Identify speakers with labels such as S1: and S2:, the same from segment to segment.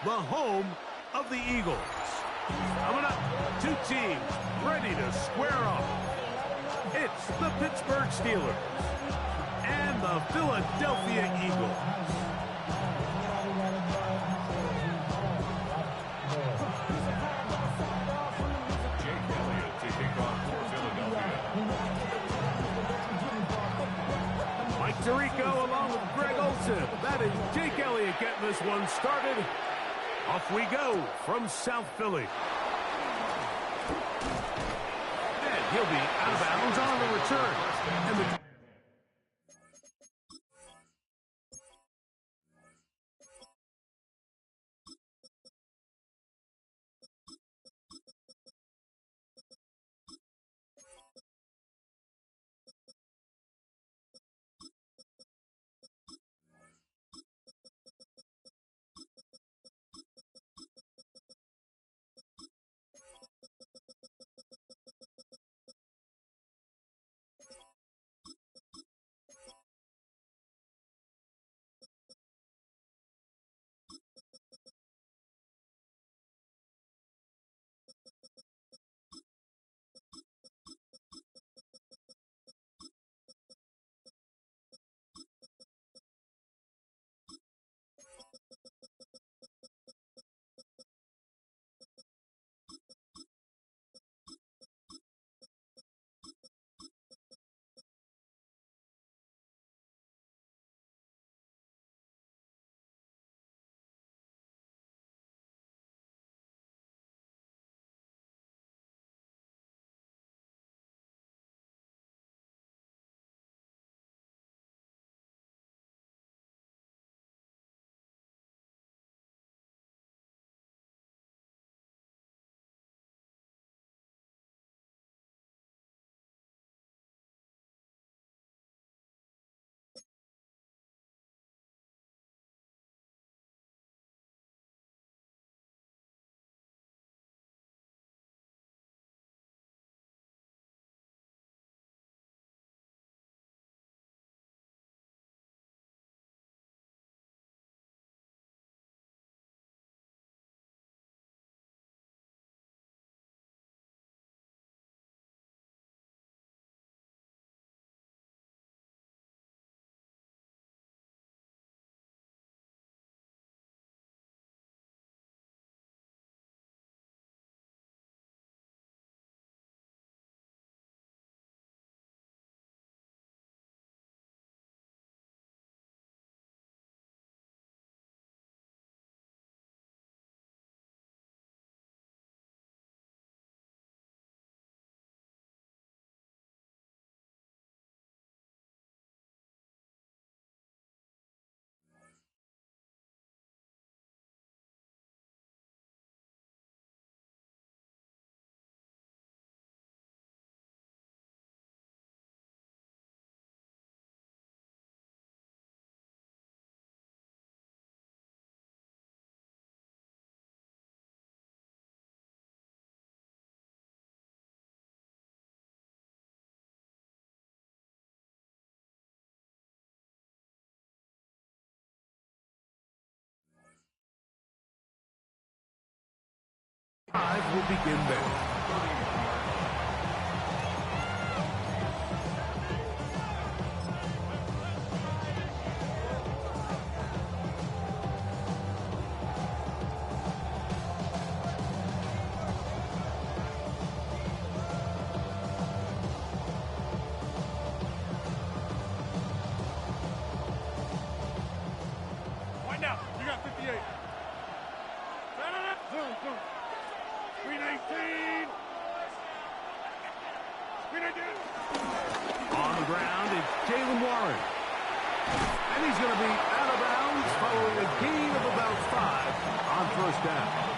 S1: the home of the Eagles. Coming up, two teams ready to square off. It's the Pittsburgh Steelers and the Philadelphia Eagles. Mike Tirico along with Greg Olsen. That is Jake Elliott getting this one started. Off we go from South Philly. And he'll be out of bounds on the return. And the drive will begin then.
S2: Wind out. You got 58. Zoom, zoom. Screen 18. Screen 18.
S1: On the ground, it's Jalen Warren. And he's going to be out of bounds following a gain of about 5 on first down.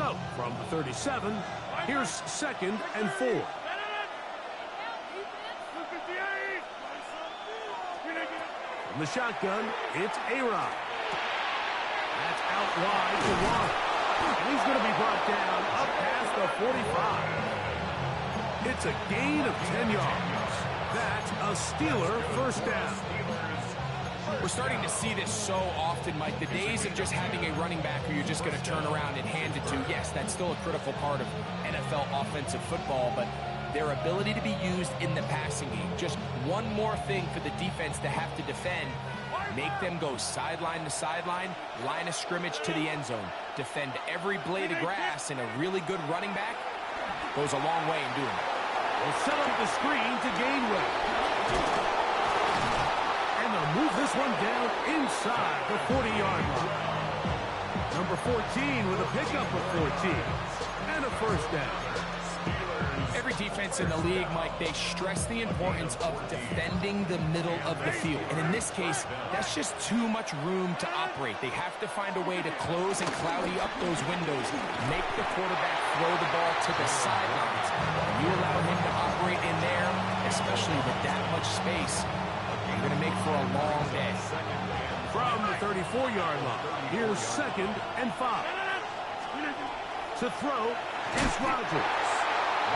S1: So, from the 37, here's 2nd and 4. From the shotgun, it's A-Rod. That's out wide to Warren. And he's going to be brought down up past the 45. It's a gain of 10 yards. That's a Steeler first down.
S3: We're starting to see this so often, Mike. The days of just having a running back who you're just going to turn around and hand it to, yes, that's still a critical part of NFL offensive football, but their ability to be used in the passing game. Just one more thing for the defense to have to defend. Make them go sideline to sideline, line of scrimmage to the end zone. Defend every blade of grass, and a really good running back goes a long way in doing that.
S1: They'll set up the screen to Gainwell. And they'll move this one down inside the 40-yard line. Number 14 with a pickup of 14 and a first down.
S3: Every defense in the league, Mike, they stress the importance of defending the middle of the field. And in this case, that's just too much room to operate. They have to find a way to close and cloudy up those windows, make the quarterback throw the ball to the sidelines. You allow him to operate in there, especially with that much space, you're going to make for a long day.
S1: From the 34-yard line, here's 2nd and 5. To throw is Rodgers.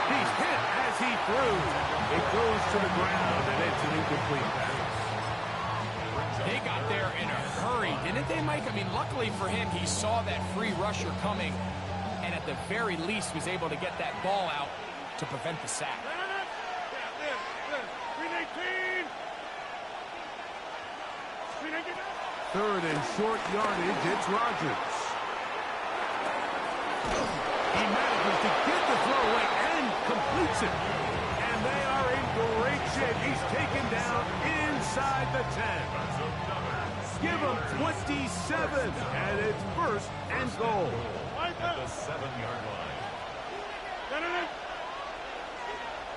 S1: He's hit as he threw. It goes to the ground, and it's an incomplete pass.
S3: They got there in a hurry, didn't they, Mike? I mean, luckily for him, he saw that free rusher coming, and at the very least was able to get that ball out to prevent the sack.
S1: 3rd and short yardage, it's Rodgers. He manages to get the throw away and completes it. And they are in great shape. He's taken down inside the 10. Give him 27, and it's 1st and goal.
S2: At the 7-yard line.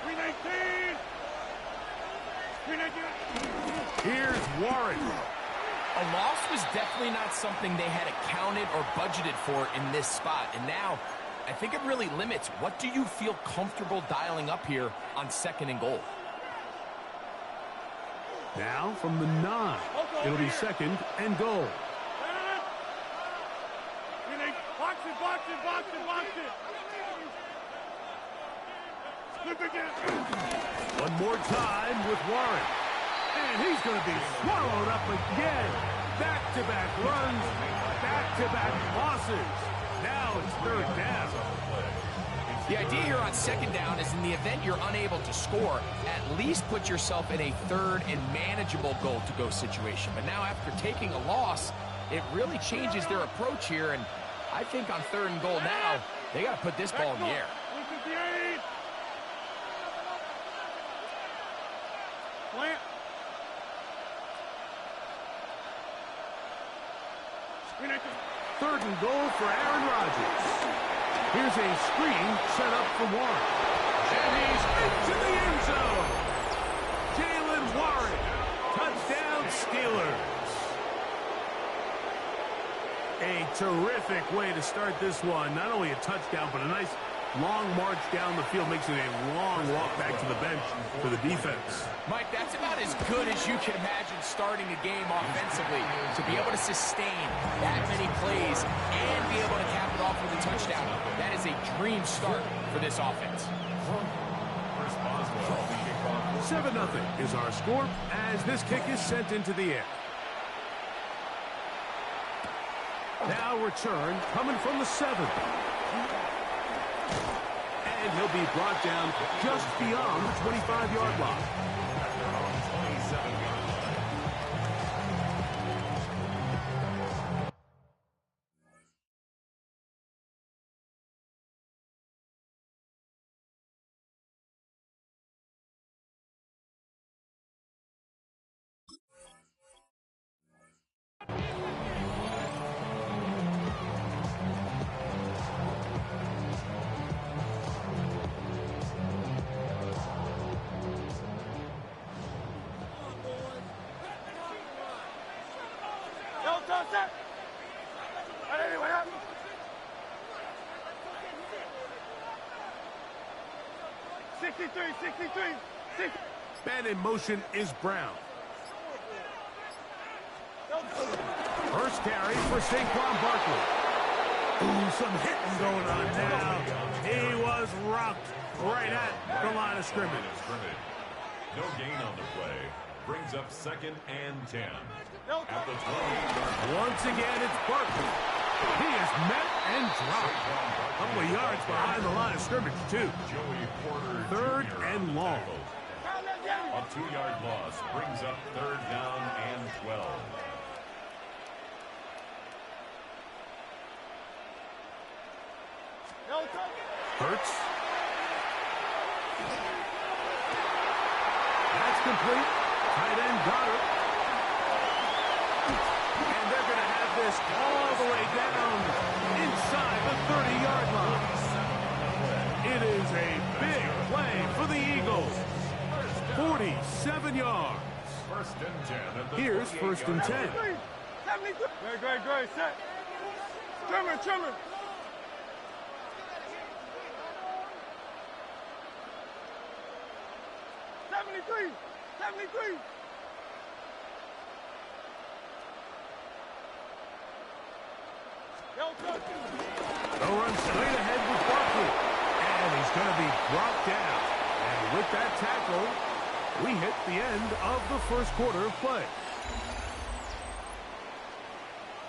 S2: 319.
S1: Here's Warren.
S3: A loss was definitely not something they had accounted or budgeted for in this spot. And now, I think it really limits what do you feel comfortable dialing up here on 2nd and goal.
S1: Now from the 9, it'll be 2nd and goal.
S2: Box it. Slip again.
S1: One more time with Warren. And he's going to be swallowed up again. Back-to-back runs, back-to-back losses. Now it's 3rd down.
S3: The idea here on 2nd down is in the event you're unable to score, at least put yourself in a 3rd and manageable goal-to-go situation. But now after taking a loss, it really changes their approach here. And I think on 3rd and goal now, they got to put this ball in the air.
S2: 158. Plant.
S1: 3rd and goal for Aaron Rodgers. Here's a screen set up for Warren. And he's into the end zone. Jalen Warren. Touchdown Steelers. A terrific way to start this one. Not only a touchdown, but a nice long march down the field. Makes it a long walk back to the bench for the defense.
S3: Mike, that's about as good as you can imagine starting a game offensively. To be able to sustain that many plays and be able to cap it off with a touchdown, that is a dream start for this offense.
S1: 7-0 is our score as this kick is sent into the air. Now return coming from the 7. And he'll be brought down just beyond the 25-yard line.
S2: 63, 63, 60.
S1: Man in motion is Brown. First carry for Saquon Barkley. Ooh, some hitting going on now. He was rocked right at the line of scrimmage.
S2: No gain on the play. Brings up 2nd and 10. At the 20.
S1: Once again, it's Barkley. He is met and dropped. A couple of yards behind the line of scrimmage, too.
S2: Joey Porter
S1: 3rd
S2: Jr.
S1: and long.
S2: A 2-yard loss brings up 3rd down and 12.
S1: Hurts. That's complete. Tight end got it. And they're going to have this all the way down inside the 30-yard line. It is a big play for the Eagles. 47 yards.
S2: First and 10.
S1: Here's 1st and 10.
S2: Great, set. Trimmer. 73.
S1: They'll run straight ahead with Barkley. And he's going to be brought down. And with that tackle, we hit the end of the first quarter of play.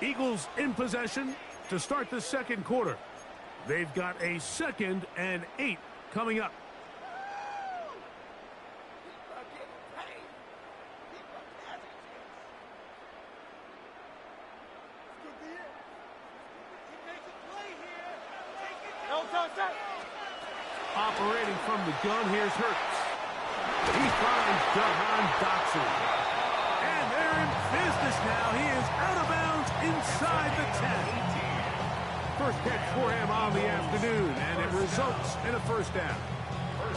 S1: Eagles in possession to start the second quarter. They've got a 2nd and 8 coming up. Operating from the gun, here's Hurts. He finds Jahan Dotson. And they're in business now. He is out of bounds inside the 10. First catch for him on the afternoon, and it results in a first down.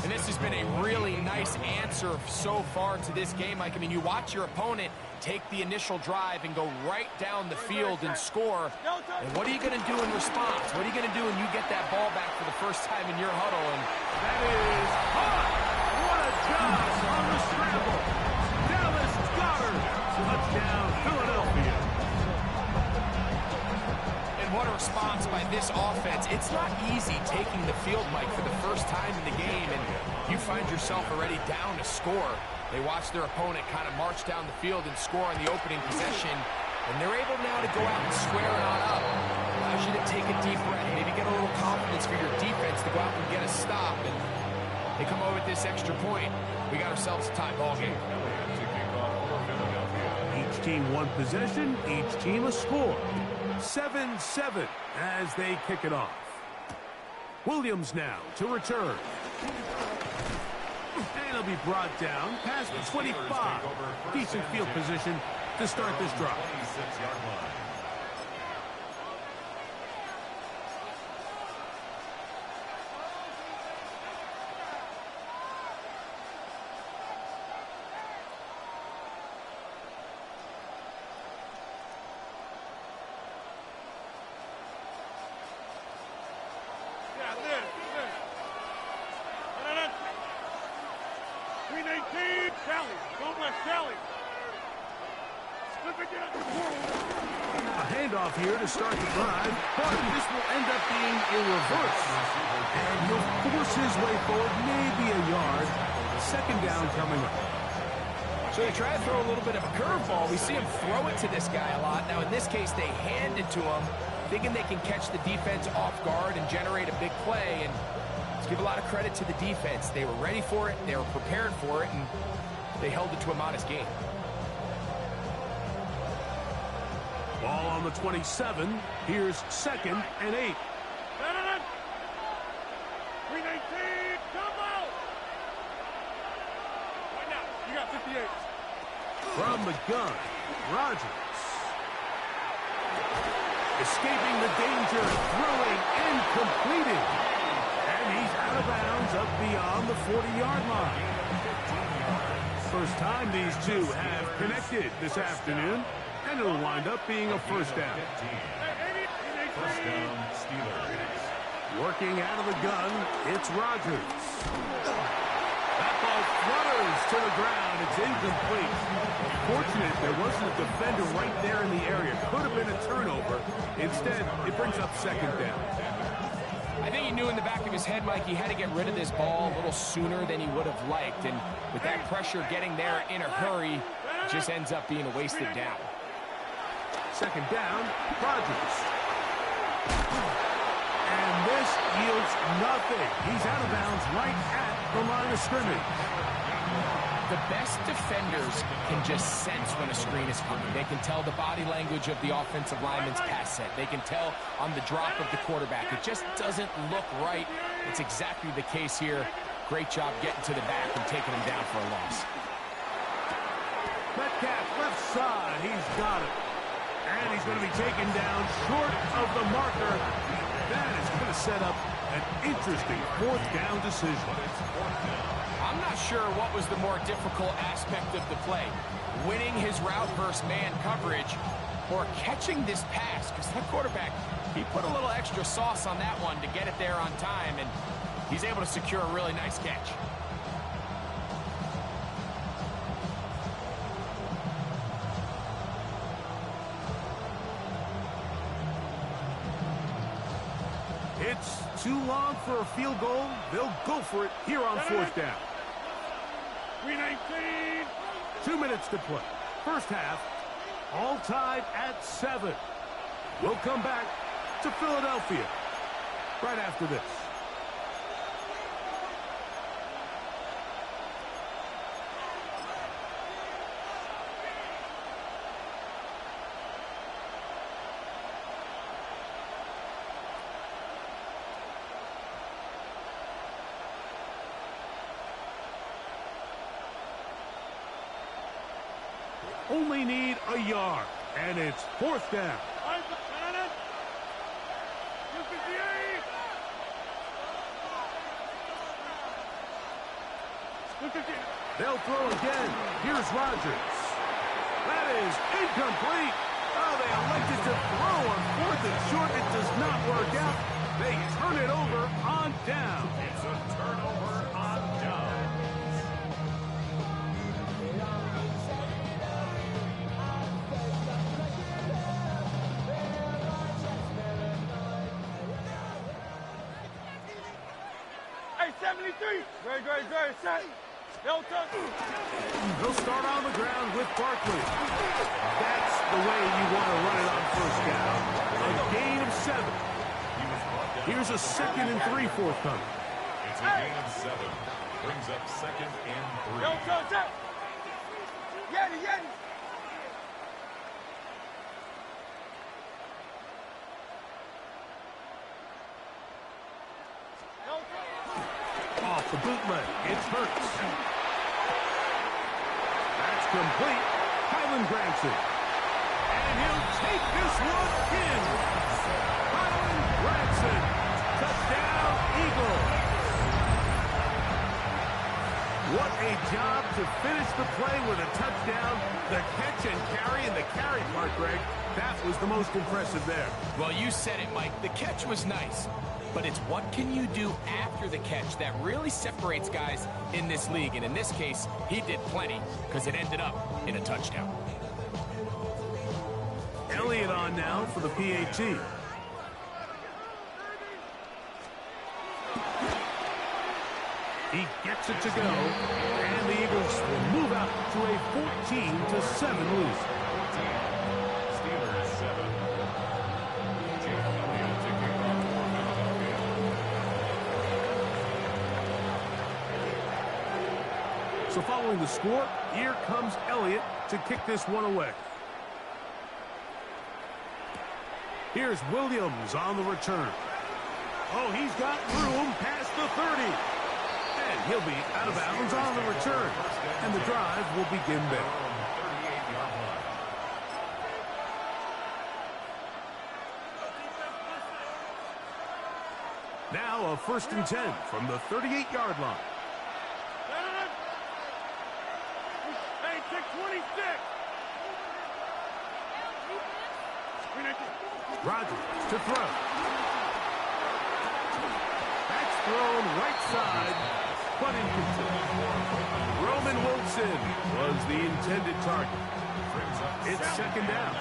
S3: And this has been a really nice answer so far to this game, Mike. I mean, you watch your opponent take the initial drive and go right down the field and score. And what are you going to do in response? What are you going to do when you get that ball back for the first time in your huddle? And
S1: that is hot. What a job on the scramble. Dallas Goedert. Touchdown, Philadelphia.
S3: And what a response by this offense. It's not easy taking the field, Mike, for the first time in the game, and you find yourself already down to score. They watch their opponent kind of march down the field and score on the opening possession, and they're able now to go out and square it on up. Allows you to take a deep breath, maybe get a little confidence for your defense to go out and get a stop, and they come over with this extra point. We got ourselves a tie ball game.
S1: Each team one possession, each team a score. 7-7 as they kick it off. Williams now to return. And he'll be brought down past the 25. Decent field position to start this drive.
S2: 26-yard line.
S1: A handoff here to start the drive, but this will end up being a reverse. And he'll force his way forward, maybe a yard. 2nd down coming up.
S3: So they try to throw a little bit of a curveball. We see him throw it to this guy a lot. Now, in this case, they hand it to him, thinking they can catch the defense off guard and generate a big play. And let's give a lot of credit to the defense. They were ready for it, they were prepared for it, and they held it to a modest gain.
S1: Ball on the 27. Here's 2nd and 8.
S2: 319, come out! Right now, you got 58.
S1: From the gun, Rodgers. Escaping the danger, throwing and completing. And he's out of bounds up beyond the 40-yard line. First time these two have connected this afternoon, and it'll wind up being a first down.
S2: First down, Steelers.
S1: Working out of the gun, it's Rodgers. ball flutters to the ground. It's incomplete. Fortunate there wasn't a defender right there in the area. Could have been a turnover. Instead, it brings up second down.
S3: I think he knew in the back of his head, Mike, he had to get rid of this ball a little sooner than he would have liked. And with that pressure getting there in a hurry, it just ends up being a wasted down.
S1: Second down, Rodgers. And this yields nothing. He's out of bounds right at the line of scrimmage.
S3: The best defenders can just sense when a screen is coming. They can tell the body language of the offensive lineman's pass set. They can tell on the drop of the quarterback. It just doesn't look right. It's exactly the case here. Great job getting to the back and taking him down for a loss.
S1: Metcalf, left side. He's got it. And he's going to be taken down short of the marker. That is going to set up an interesting fourth down decision.
S3: I'm not sure what was the more difficult aspect of the play. Winning his route versus man coverage or catching this pass, because that quarterback, he put a little extra sauce on that one to get it there on time, and he's able to secure a really nice catch.
S1: It's too long for a field goal. They'll go for it here on fourth down. 3:19. 2 minutes to play. First half, all tied at 7. We'll come back to Philadelphia right after this. Only need a yard, and it's fourth down. They'll throw again. Here's Rodgers. That is incomplete. Oh, they elected to throw on fourth and short. It does not work out. They turn it over on down.
S2: It's a turnover on down.
S4: Hey, 73. Great, set. They'll
S1: start on the ground with Barkley. That's the way you want to run it on first down. A gain of 7. Here's a 2nd and 3 forthcoming.
S2: It's a gain of 7. Brings up 2nd and 3.
S4: Yeti.
S1: Off the bootleg, it's Hurts. That's complete. Kylan grabs it. And he'll take this one in. Kylan grabs it. Touchdown, Eagles. What a job to finish the play with a touchdown. The catch and carry, and the carry part, Greg, that was the most impressive there.
S3: Well, you said it, Mike. The catch was nice. But it's what can you do after the catch that really separates guys in this league. And in this case, he did plenty because it ended up in a touchdown.
S1: Elliott on now for the PAT. He gets it to go. And the Eagles will move out to a 14-7 lead.
S2: Steelers 7.
S1: So following the score, here comes Elliott to kick this one away. Here's Williams on the return. Oh, he's got room past the 30. And he'll be out of bounds on the return. And the drive will begin there. Now a 1st and 10 from the 38-yard line.
S4: Hey, 626.
S1: Rodgers to throw. That's thrown right side, but incomplete. Logan Wilson was the intended target. It's second down.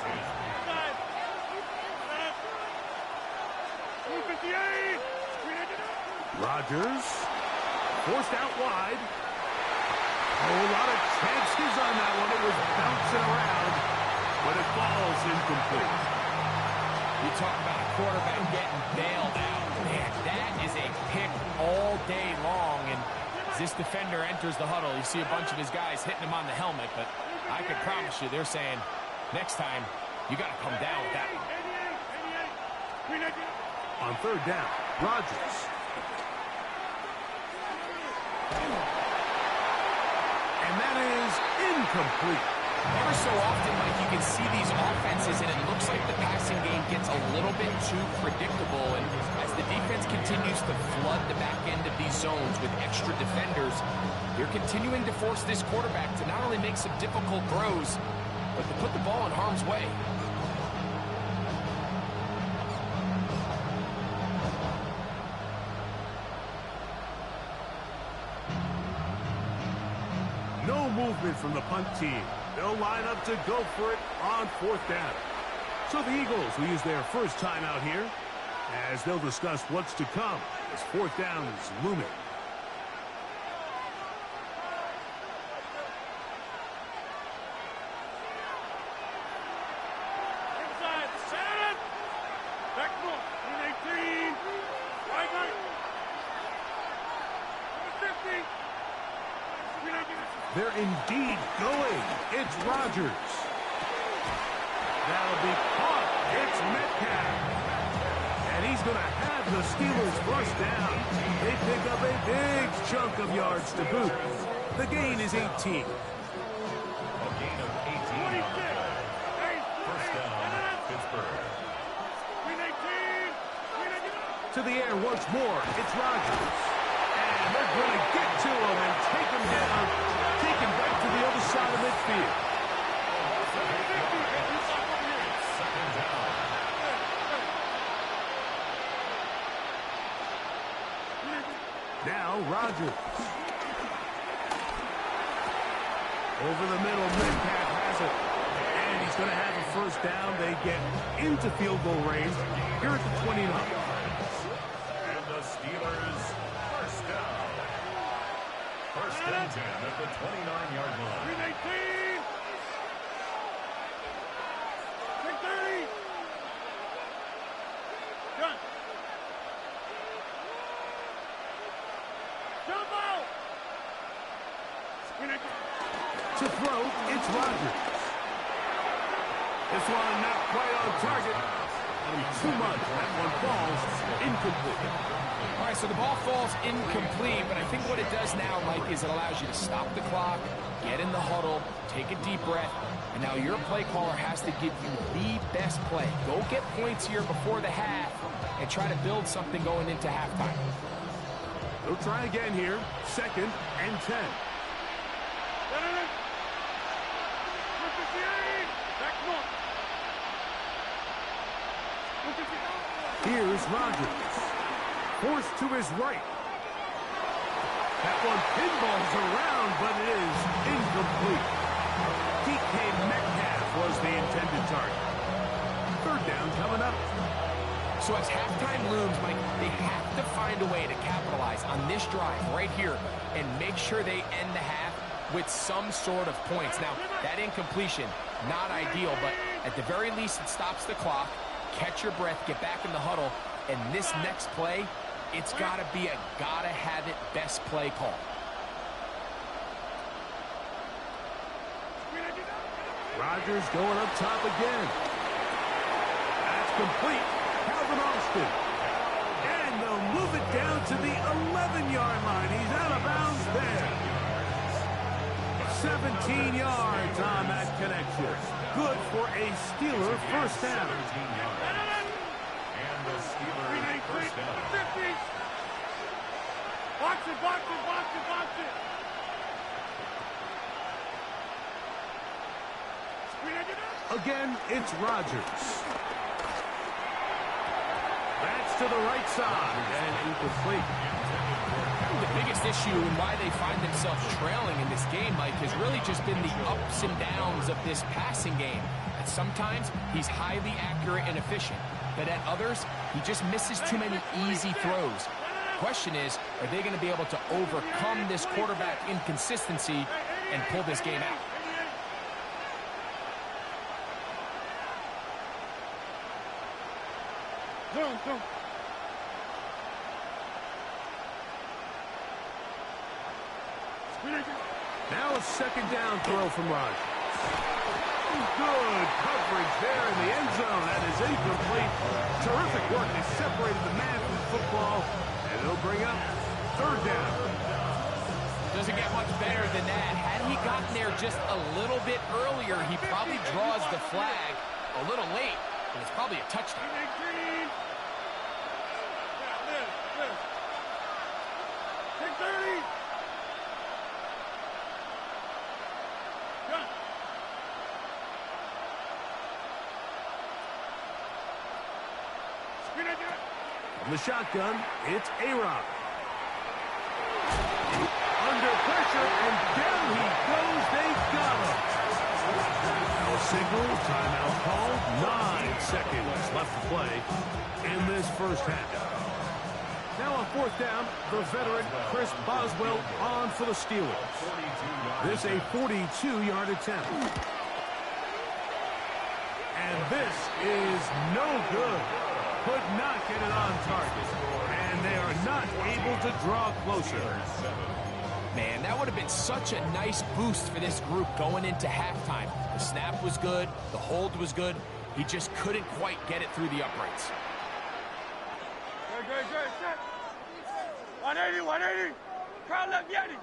S1: Rodgers forced out wide. A lot of chances on that one. It was bouncing around, but it falls incomplete.
S3: You talk about a quarterback getting bailed out. Man, that is a pick all day long. And as this defender enters the huddle, you see a bunch of his guys hitting him on the helmet. But I can promise you, they're saying, next time, you got to come down with that one.
S1: On third down, Rodgers. And that is incomplete.
S3: Ever so often, Mike, you can see these offenses, and it looks like the passing game gets a little bit too predictable. And as the defense continues to flood the back end of these zones with extra defenders, they're continuing to force this quarterback to not only make some difficult throws, but to put the ball in harm's way.
S1: No movement from the punt team. They'll line up to go for it on fourth down. So the Eagles will use their first time out here as they'll discuss what's to come as fourth down is looming.
S4: Inside, set it! Back foot, 18, right, right. 50.
S1: They're indeed going. It's Rodgers. That'll be caught. It's Metcalf. And he's going to have the Steelers first down. They pick up a big chunk of yards to boot. The gain is 18.
S2: A gain of 18 on the play. First down, Pittsburgh.
S1: To the air once more. It's Rodgers. And they're going to get to him and take him down. Take him back to the other side of midfield.
S2: Second down.
S1: Now Rodgers. Over the middle, Metcalf has it. And he's going to have a first down. They get into field goal range here at the 29.
S2: And the Steelers first down. First and 10 at the 29-yard line.
S4: 18. 630. Done. Jump out.
S1: To throw, it's Rodgers. This one not quite on target. Too much. That one falls incomplete.
S3: All right, so the ball falls incomplete, but I think what it does now, Mike, is it allows you to stop the clock, get in the huddle, take a deep breath, and now your play caller has to give you the best play. Go get points here before the half and try to build something going into halftime.
S1: They'll try again here. Second and 10. Here's Rodgers. Forced to his right. That one pinballs around, but it is incomplete. DK Metcalf was the intended target. Third down coming up.
S3: So as halftime looms, Mike, they have to find a way to capitalize on this drive right here and make sure they end the half with some sort of points. Now, that incompletion, not ideal, but at the very least it stops the clock. Catch your breath, get back in the huddle, and this next play, it's got to be a gotta-have-it best play call.
S1: Rodgers going up top again. That's complete. Calvin Austin. And they'll move it down to the 11-yard line. He's out of bounds there. 17 yards on that connection. Good for a Steeler first down.
S2: And the Steelers first down.
S4: 50. Box it, box it, box it, box it.
S1: Again, it's Rodgers. That's to the right side and incomplete.
S3: The biggest issue and why they find themselves trailing in this game, Mike, has really just been the ups and downs of this passing game. At sometimes, he's highly accurate and efficient, but at others, he just misses too many easy throws. The question is, are they going to be able to overcome this quarterback inconsistency and pull this game out?
S4: Go.
S1: Now a second down throw from Rogers. Good coverage there in the end zone. That is incomplete. Terrific work. They separated the man from the football, and it'll bring up third down.
S3: Doesn't get much better than that. Had he gotten there just a little bit earlier, he probably draws the flag a little late, and it's probably a touchdown.
S4: Take 30.
S1: From the shotgun, it's A-Rod. Under pressure, and down he goes. They got him. No signal, timeout called. 9 seconds left to play in this first half. Now on fourth down, the veteran Chris Boswell on for the Steelers. This a 42-yard attempt. And this is no good. Could not get it on target. And they are not able to draw closer.
S3: Man, that would have been such a nice boost for this group going into halftime. The snap was good. The hold was good. He just couldn't quite get it through the uprights.
S4: Good. 180. Crowd left, Yeti.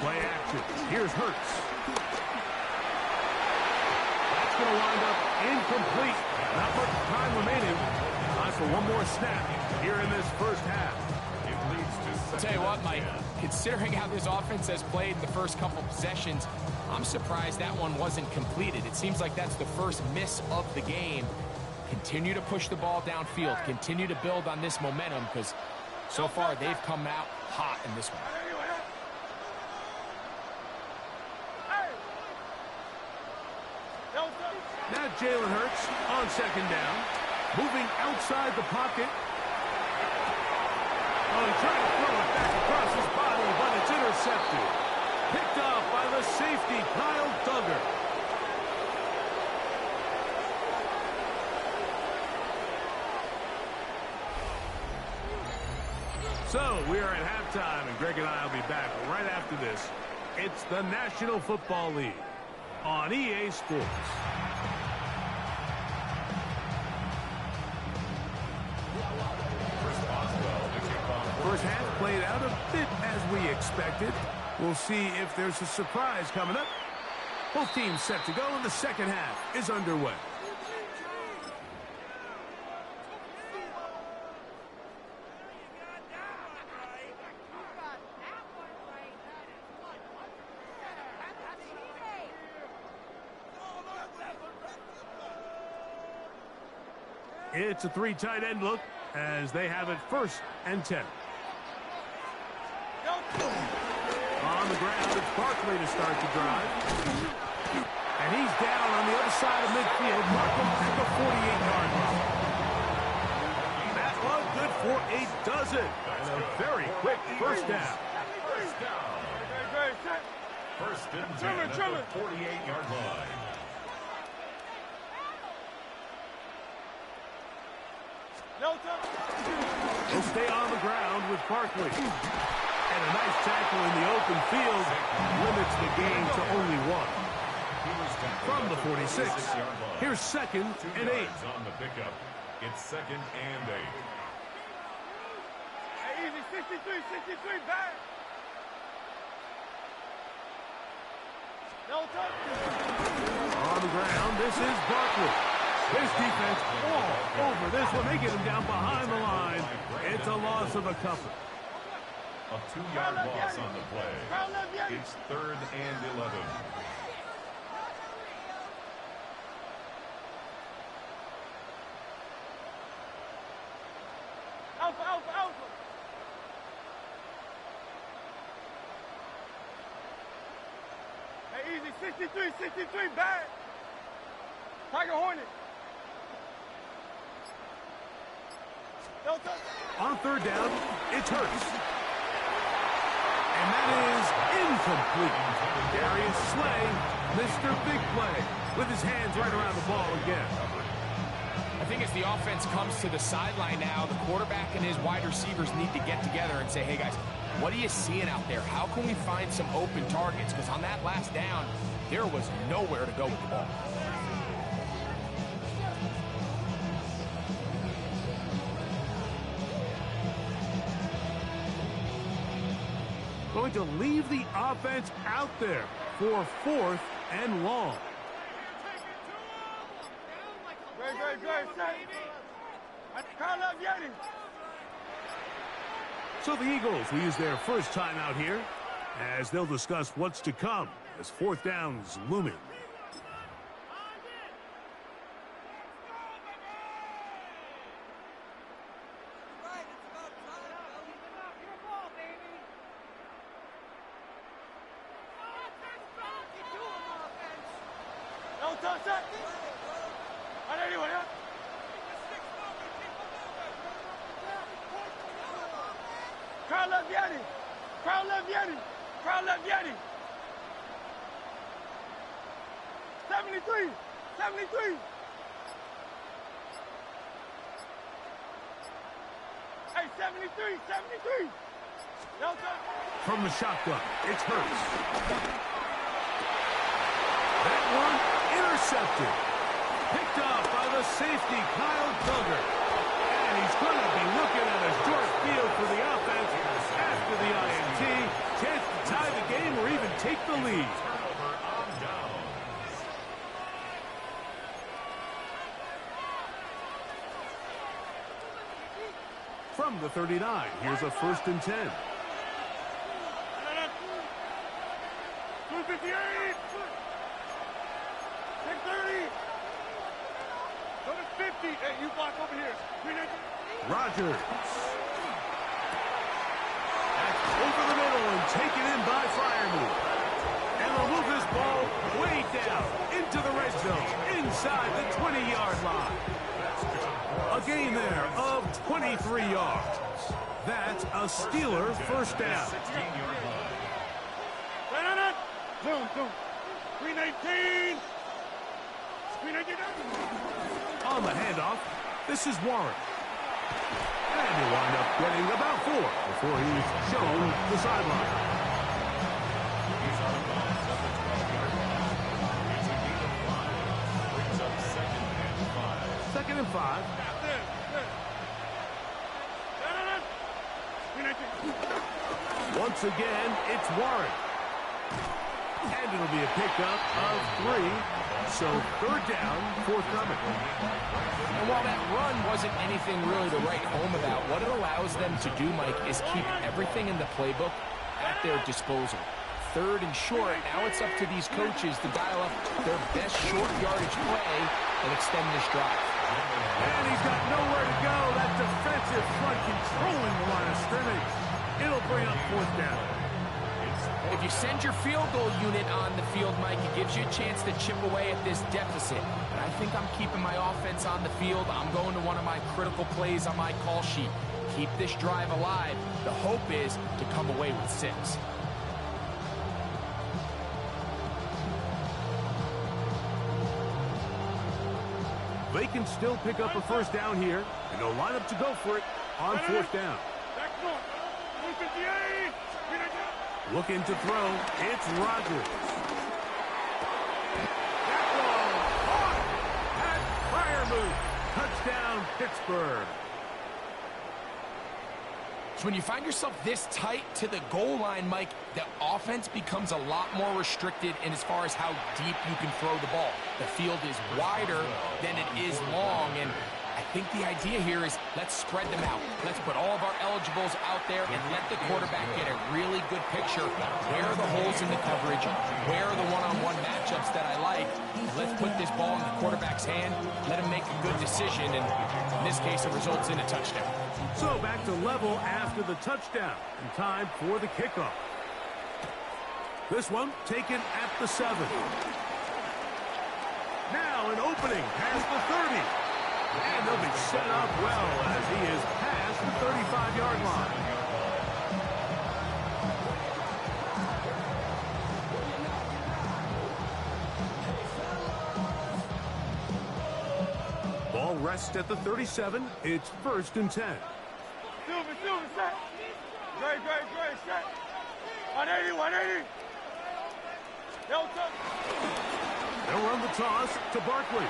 S1: Play action. Here's Hurts. That's going to wind up incomplete. Not much time remaining. Time for one more snap here in this first half.
S3: I'll tell you what, Mike, considering how this offense has played in the first couple possessions, I'm surprised that one wasn't completed. It seems like that's the first miss of the game. Continue to push the ball downfield. Continue to build on this momentum because so far they've come out hot in this one.
S1: Now Jalen Hurts on second down. Moving outside the pocket. Oh, he tried to throw it back across his body, but it's intercepted. Picked off by the safety, Kyle Duggar. So, we are at halftime, and Greg and I will be back right after this. It's the National Football League on EA Sports. First half played out a bit as we expected. We'll see if there's a surprise coming up. Both teams set to go, and the second half is underway. It's a 3 tight end look as they have it 1st and 10. On the ground, it's Barkley to start the drive. And he's down on the other side of midfield. Markham at the 48-yard line. That one good for a dozen. And a very quick first down.
S2: First and 10 at the 48-yard line.
S1: He'll stay on the ground with Barkley. And a nice tackle in the open field limits the game to only 1. From the 46, here's 2nd and 8.
S2: On the pickup, it's 2nd and 8.
S4: Hey, easy, 63, back.
S1: On the ground, this is Barkley. His defense all over this one. They get him down behind the line. It's a loss of a couple.
S2: A 2-yard loss on the play. It's 3rd and 11.
S4: Alpha, alpha, alpha. Hey, easy. 63, 63, back. Tiger Hornet. No touch.
S1: On third down, it's Hurts. And that is incomplete. Darius Slay, Mr. Big Play, with his hands right around the ball again.
S3: I think as the offense comes to the sideline now, the quarterback and his wide receivers need to get together and say, hey, guys, what are you seeing out there? How can we find some open targets? Because on that last down, there was nowhere to go with the ball.
S1: Going to leave the offense out there for 4th and long.
S4: Great, set. Carl Yeti.
S1: So the Eagles will use their first time out here as they'll discuss what's to come as 4th down's looming.
S4: No touch that. Anyway, huh? Carl Yeti. Carl Yeti. Carl Yeti. 73. 73. Hey, 73. 73. No touch.
S1: From the shotgun, it's Hurts. That one intercepted. Picked off by the safety, Kyle Duggar. And he's going to be looking at a short field for the offense after the INT. Chance to tie the game or even take the lead.
S2: Turnover on downs.
S1: From the 39, here's a 1st and 10.
S4: 258. 630. Go to 50. Hey, you block over here.
S1: Rogers. That's over the middle and taken in by Fryermuth. And they'll move this ball way down into the red zone, inside the 20-yard line. A gain there of 23 yards. That's a Steeler 1st down.
S2: 16-yard line.
S4: Zoom. 319. 319.
S1: On the handoff, this is Warren. And he'll wind up getting about 4 before he's shown the sideline.
S2: He's out of bounds at the 12-yard line. It's a gain of 5. Brings up 2nd and 5.
S1: 2nd and 5. Once again, it's Warren. And it'll be a pickup of 3. So 3rd down, forthcoming.
S3: And while that run wasn't anything really to write home about, what it allows them to do, Mike, is keep everything in the playbook at their disposal. 3rd and short, now it's up to these coaches to dial up their best short yardage play and extend this drive.
S1: And he's got nowhere to go. That defensive front controlling the line of scrimmage. It'll bring up 4th down.
S3: If you send your field goal unit on the field, Mike, it gives you a chance to chip away at this deficit. And I think I'm keeping my offense on the field. I'm going to one of my critical plays on my call sheet. Keep this drive alive. The hope is to come away with 6.
S1: They can still pick up a 1st down here, and they'll line up to go for it on 4th down. Looking to throw, it's Rogers. That one caught at Fryermuth. Touchdown, Pittsburgh.
S3: So when you find yourself this tight to the goal line, Mike, the offense becomes a lot more restricted in as far as how deep you can throw the ball. The field is wider than it is long, and I think the idea here is let's spread them out. Let's put all of our eligibles out there and let the quarterback get a really good picture. Where are the holes in the coverage? Where are the one-on-one matchups that I like? Let's put this ball in the quarterback's hand. Let him make a good decision, and in this case, it results in a touchdown.
S1: So back to level after the touchdown, and time for the kickoff. This one taken at the 7. Now an opening past the 30. And they'll be set up well as he is past the 35-yard line. Ball rests at the 37. It's 1st and 10.
S4: Silver, set. Great, set. 180.
S1: They'll run the toss to Barkley.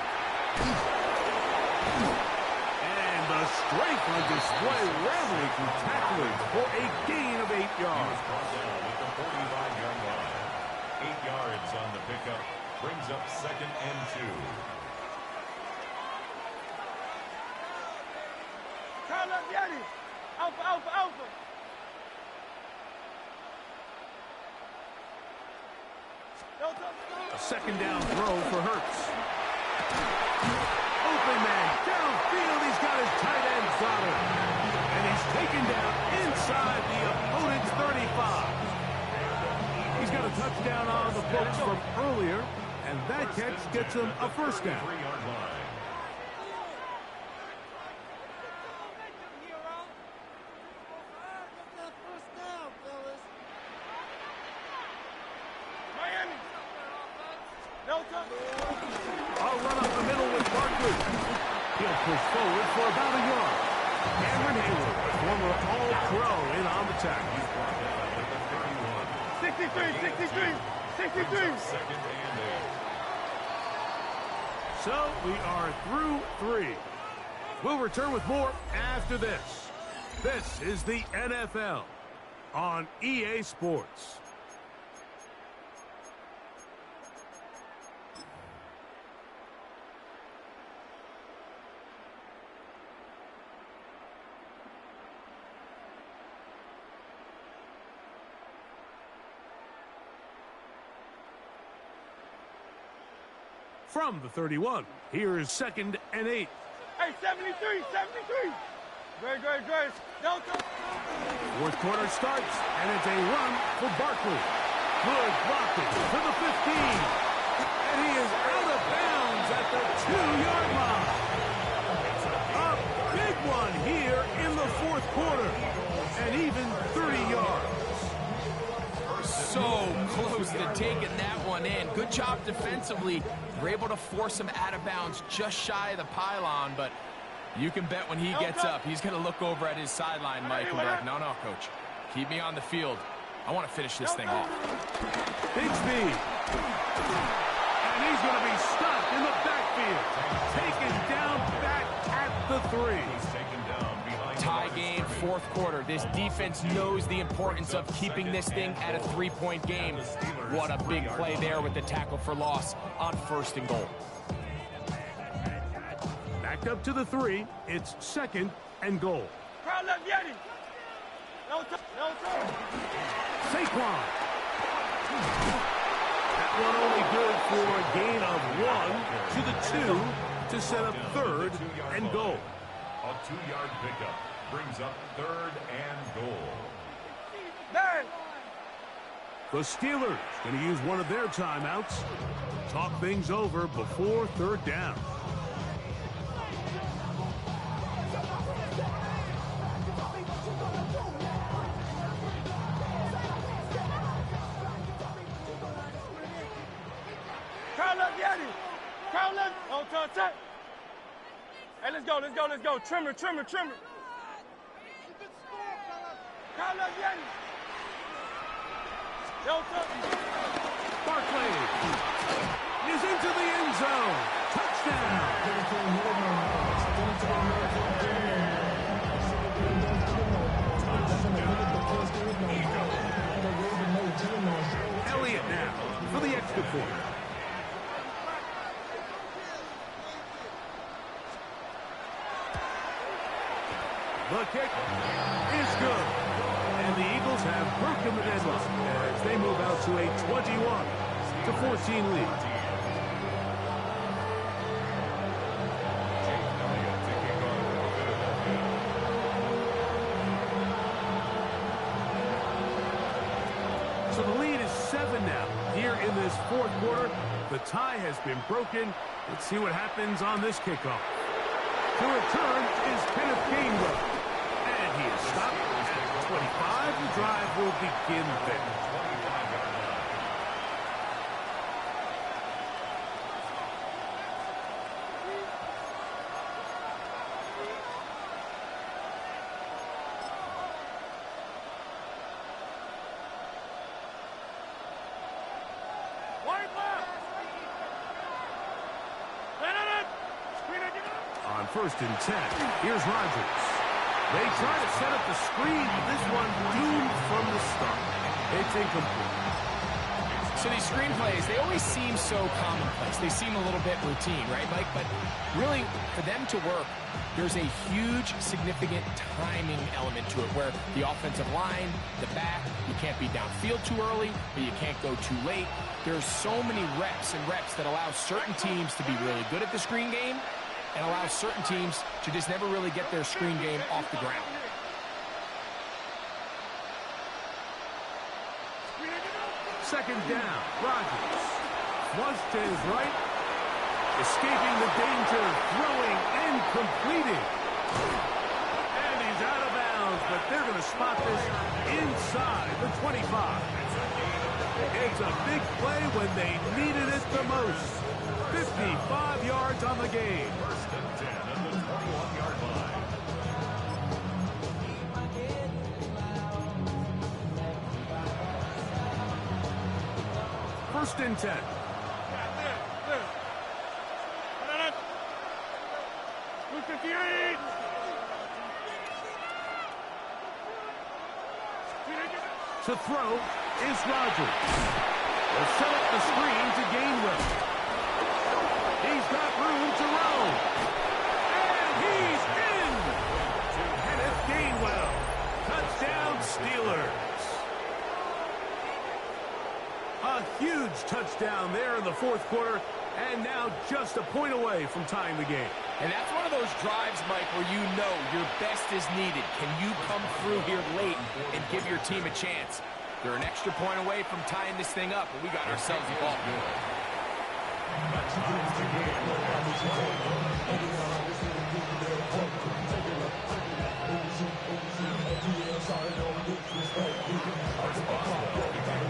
S1: And the strength on display, rambling through tackling for a gain of 8 yards.
S2: He was brought down at the 45-yard line. 8 yards on the pickup. Brings up 2nd and 2.
S4: Carlos Yeti. Alpha.
S1: A 2nd down throw for Hurts. Open man downfield. He's got his tight end dotted. And he's taken down inside the opponent's 35. He's got a touchdown on the books from earlier, and that catch gets him a 1st down.
S2: 3-yard line.
S1: I'll run up the middle with Barkley. He'll push forward for about a yard. Cameron Hayward, former All-Pro, in on the tackle.
S4: 63.
S2: 2nd and 8.
S1: So we are through 3. We'll return with more after this. This is the NFL on EA Sports. From the 31, here is 2nd and 8.
S4: Hey, 73. Great. Delta.
S1: 4th quarter starts, and it's a run for Barkley. Good blocking to the 15. And he is out of bounds at the 2-yard line. A big one here in the 4th quarter. And even 30 yards.
S3: So close to taking that one in. Good job defensively. We're able to force him out of bounds just shy of the pylon, but you can bet when he gets up, he's going to look over at his sideline, Mike, and be like, no, coach. Keep me on the field. I want to finish this thing off.
S1: Big speed. And he's going to be stopped in the backfield. Taken down back at the 3.
S3: Tie game, 4th quarter. This defense knows the importance of keeping this thing at a 3-point game. What a big play there with the tackle for loss on 1st and goal.
S1: Back up to the 3. It's 2nd and goal.
S4: Crowd left Yeti. No turn.
S1: Saquon. That one only good for a gain of 1 to the 2 to set up 3rd and goal.
S2: A 2-yard pickup brings up 3rd and goal.
S4: There.
S1: The Steelers going to use one of their timeouts to talk things over before 3rd down.
S4: Crowd left Yeti. Crowd left. No turn. Hey, let's go. Trimmer. Crowd left Yeti.
S1: Barkley is into the end zone. Touchdown. Elliott now for the extra point. The kick is good. And the Eagles have broken the deadlock as they move out to a 21-14 lead. So the lead is 7 now. Here in this fourth quarter, the tie has been broken. Let's see what happens on this kickoff. To return is Kenneth Gainwell. And he is stopped at 25. The drive will begin there. On 1st and 10, here's Rodgers. They try to set up the screen, but this one doomed from the start. It's incomplete.
S3: So these screen plays, they always seem so commonplace. They seem a little bit routine, right, Mike? But really, for them to work, there's a huge, significant timing element to it where the offensive line, the back, you can't be downfield too early, but you can't go too late. There's so many reps and reps that allow certain teams to be really good at the screen game and allow certain teams to just never really get their screen game off the ground.
S1: Second down, Rodgers. Once to his right, escaping the danger, throwing and completing. And he's out of bounds, but they're going to spot this inside the 25. It's a big play when they needed it the most. 55 yards on the game.
S2: 1st and 10 at the 21-yard line.
S1: First and 10. To throw is Rodgers. They'll set up the screen to Gainwell. He's got room to roam. And he's in! To Kenneth Gainwell. Touchdown, Steelers. A huge touchdown there in the fourth quarter, and now just a point away from tying the game.
S3: And that's one of those drives, Mike, where you know your best is needed. Can you come through here late and give your team a chance? They're an extra point away from tying this thing up, but we got ourselves a ball.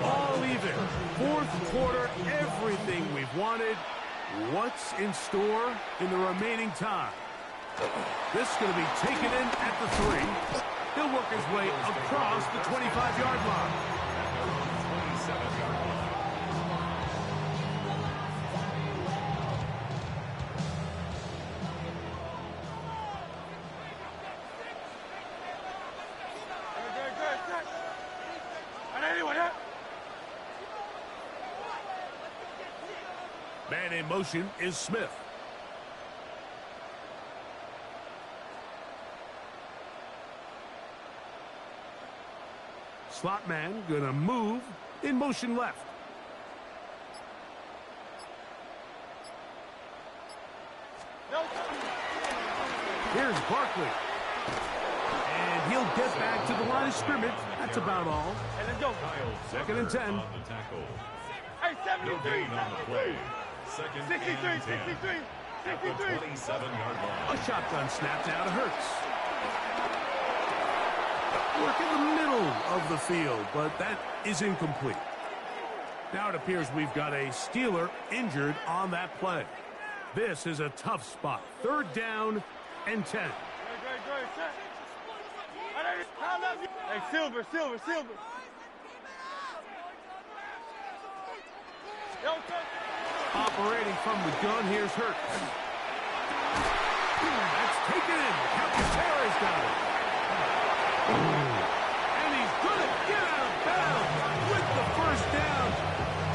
S1: All even. Fourth quarter, everything we've wanted. What's in store in the remaining time? This is going to be taken in at the 3. He'll work his way across the 25-yard line.
S2: 27-yard line.
S1: Man in motion is Smith. Slot man gonna move in motion left. Here's Barkley. And he'll get back to the line of scrimmage. That's about all.
S4: Hey, let's go.
S1: 2nd and 10.
S2: On the tackle.
S4: Hey,
S2: No
S4: 73,
S2: gain on the play. 2nd
S4: 63,
S2: and 10.
S4: 63,
S2: At the 27-yard line.
S1: A shotgun snap down to Hurts. Work in the middle of the field, but that is incomplete. Now it appears we've got a Steeler injured on that play. This is a tough spot. 3rd down and 10.
S4: Hey, Silver.
S1: Operating from the gun, here's Hurts. That's taken in. Calcaterra's got it. And he's going to get out of bounds with the first down.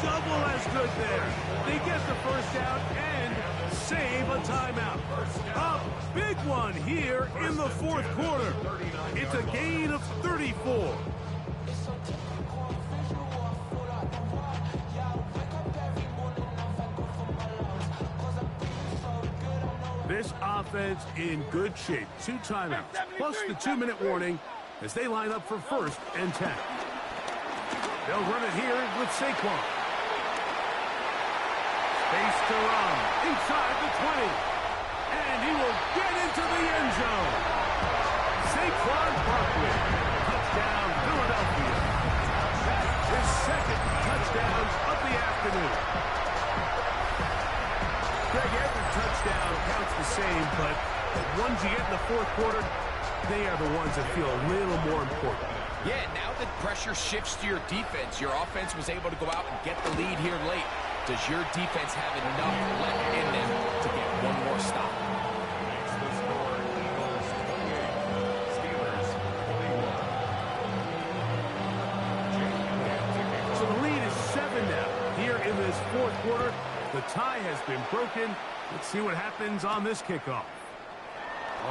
S1: Double as good there. They get the first down and save a timeout. Up big one here in the fourth quarter. It's a gain of 34. This offense in good shape. 2 timeouts, plus the 2-minute warning as they line up for 1st and 10. They'll run it here with Saquon. Space to run inside the 20. And he will get into the end zone. Saquon Barkley. Touchdown, Philadelphia. That's his 2nd touchdown of the afternoon. Greg, every touchdown counts the same, but the ones you get in the fourth quarter, they are the ones that feel a little more important.
S3: Yeah, now that pressure shifts to your defense, your offense was able to go out and get the lead here late. Does your defense have enough left in them to get one more stop?
S2: Makes the score Eagles 28, Steelers 21.
S1: So the lead is 7 now. Here in this fourth quarter, the tie has been broken. Let's see what happens on this kickoff.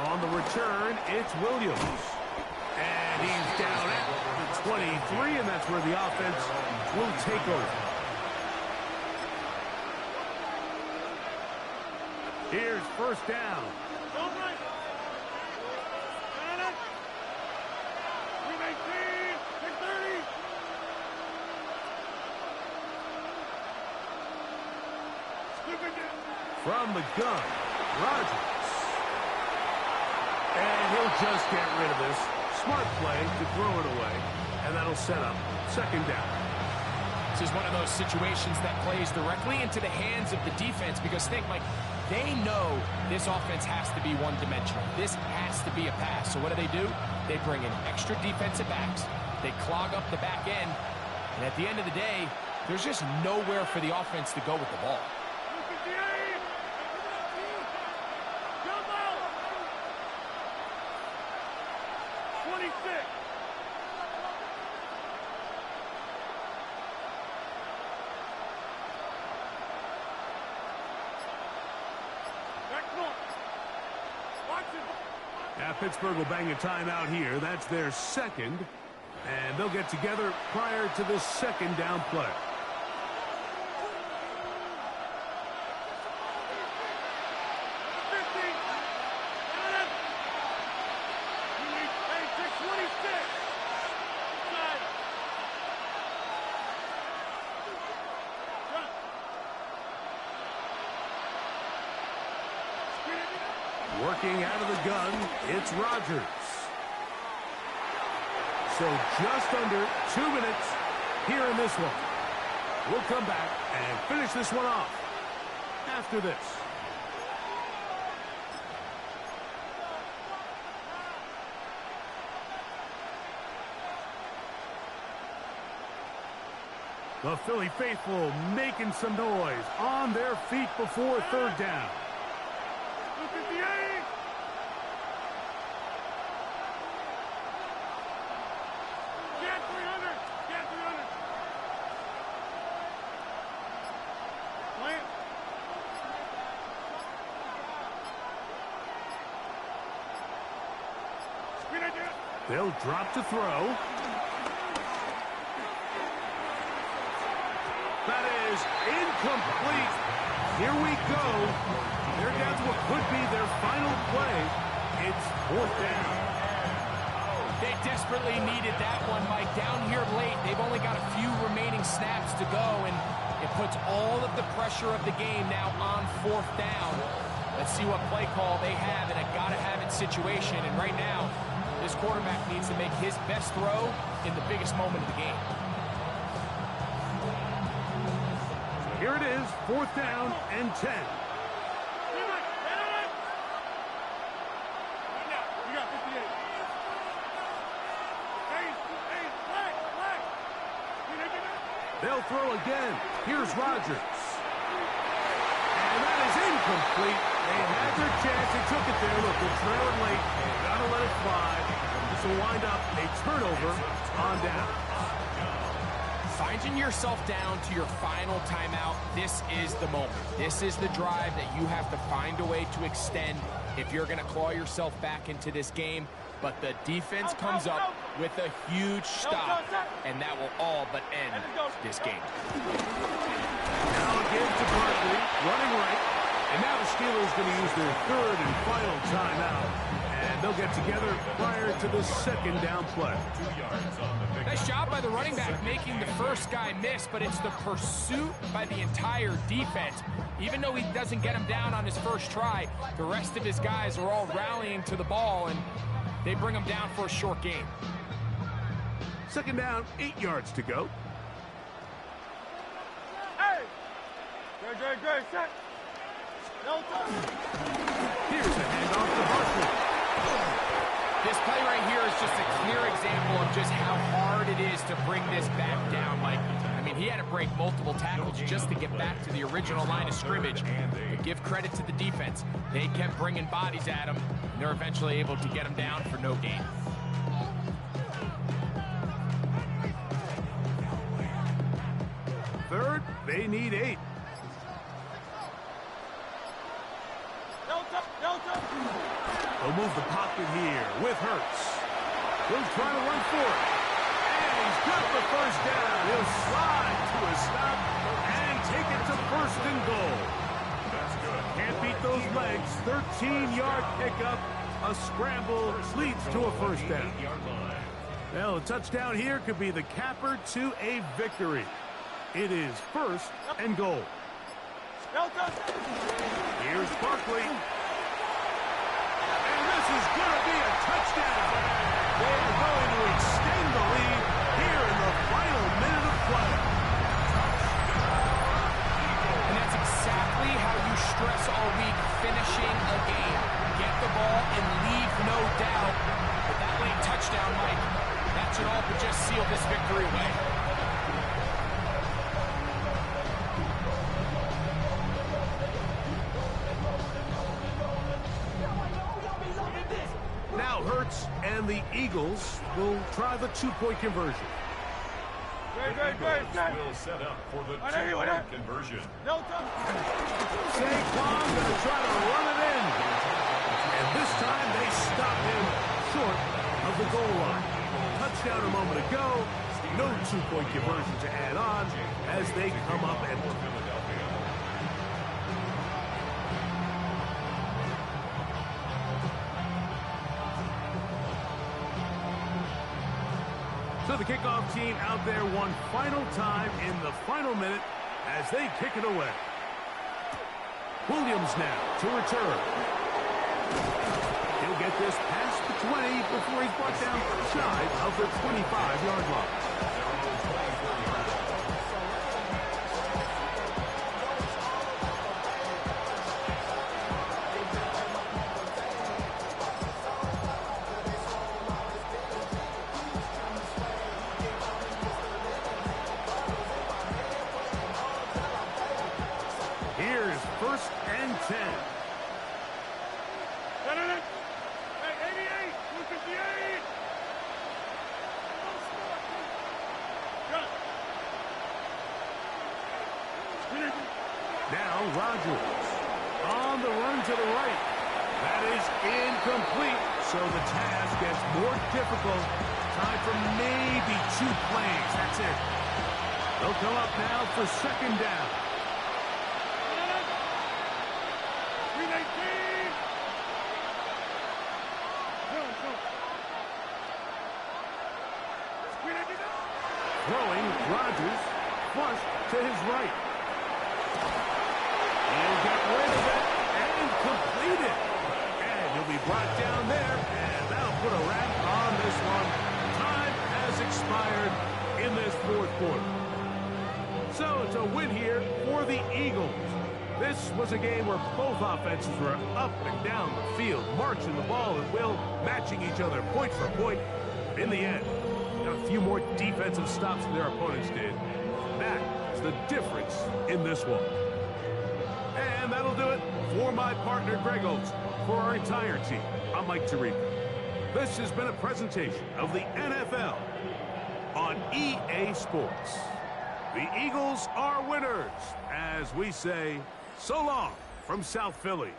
S1: On the return, it's Williams. And he's down at the 23, and that's where the offense will take over. Here's 1st down. From the gun, Rodgers. And he'll just get rid of this. Smart play to throw it away, and that'll set up 2nd down.
S3: This is one of those situations that plays directly into the hands of the defense because think, Mike, they know this offense has to be one-dimensional. This has to be a pass. So what do? They bring in extra defensive backs. They clog up the back end. And at the end of the day, there's just nowhere for the offense to go with the ball.
S4: 26.
S1: Now Pittsburgh will bang a timeout here. That's their 2nd. And they'll get together prior to the 2nd down play. Working out of the gun, it's Rodgers. So just under 2 minutes here in this one. We'll come back and finish this one off after this. The Philly faithful making some noise on their feet before 3rd down. They'll drop to throw. That is incomplete. Here we go. They're down to what could be their final play. It's 4th down.
S3: They desperately needed that one, Mike. Down here late, they've only got a few remaining snaps to go, and it puts all of the pressure of the game now on 4th down. Let's see what play call they have in a gotta-have-it situation, and right now, this quarterback needs to make his best throw in the biggest moment of the game.
S1: Here it is, 4th down and 10. They'll throw again. Here's Rodgers. And that is incomplete. They had their chance. They took it there. Look, they're trailing late. Gotta let it fly. This will wind up a turnover on down.
S3: Finding yourself down to your final timeout, this is the moment. This is the drive that you have to find a way to extend if you're going to claw yourself back into this game. But the defense comes up with a huge stop, and that will all but end this game.
S1: Now again to Barkley, running right. And now the Steelers going to use their third and final timeout. And they'll get together prior to the second down play.
S3: Nice job by the running back making the first guy miss, but it's the pursuit by the entire defense. Even though he doesn't get him down on his first try, the rest of his guys are all rallying to the ball, and they bring him down for a short gain.
S1: Second down, 8 yards to go.
S4: Hey! Great, set. No time.
S1: Here's a handoff to Barkley.
S3: This play right here is just a clear example of just how hard it is to bring this back down, Mike. I mean, he had to break multiple tackles just to get back to the original line of scrimmage. But give credit to the defense. They kept bringing bodies at him, and they're eventually able to get him down for no gain.
S1: Third, they need 8. They'll move the pocket here with Hurts. He'll try to run for it. And he's got the first down. He'll slide to a stop and take it to first and goal.
S2: That's good.
S1: Can't beat those legs. 13-yard pickup. A scramble leads to a first down. Well, a touchdown here could be the capper to a victory. It is first and goal. Here's Barkley. This is going to be a touchdown. They are going to extend the lead here in the final minute of play.
S3: And that's exactly how you stress all week, finishing a game. Get the ball and leave no doubt. But that late touchdown, Mike, that should all but just seal this victory away.
S1: Hurts and the Eagles will try the two-point conversion.
S2: Great. Will set up for the two-point conversion.
S1: Saquon going to try to run it in. And this time they stop him short of the goal line. Touchdown a moment ago. No two-point conversion to add on as they come up empty. So the kickoff team out there one final time in the final minute as they kick it away. Williams now to return. He'll get this past the 20 before he's brought down shy of the 25-yard line. Here's first and 10.
S4: Hey, 88, 158.
S1: Now Rodgers on the run to the right. That is incomplete, so the task gets more difficult. Time for maybe 2 plays. That's it. They'll come up now for second down. Throwing, Rodgers, flush to his right. He'll get rid of it and complete it. And he'll be brought down there, and that'll put a wrap on this one. Time has expired in this fourth quarter. So it's a win here for the Eagles. This was a game where both offenses were up and down the field, marching the ball at will, matching each other point for point. But in the end, got a few more defensive stops than their opponents did. That's the difference in this one. And that'll do it for my partner, Greg Oates. For our entire team, I'm Mike Tirico. This has been a presentation of the NFL on EA Sports. The Eagles are winners, as we say, so long from South Philly.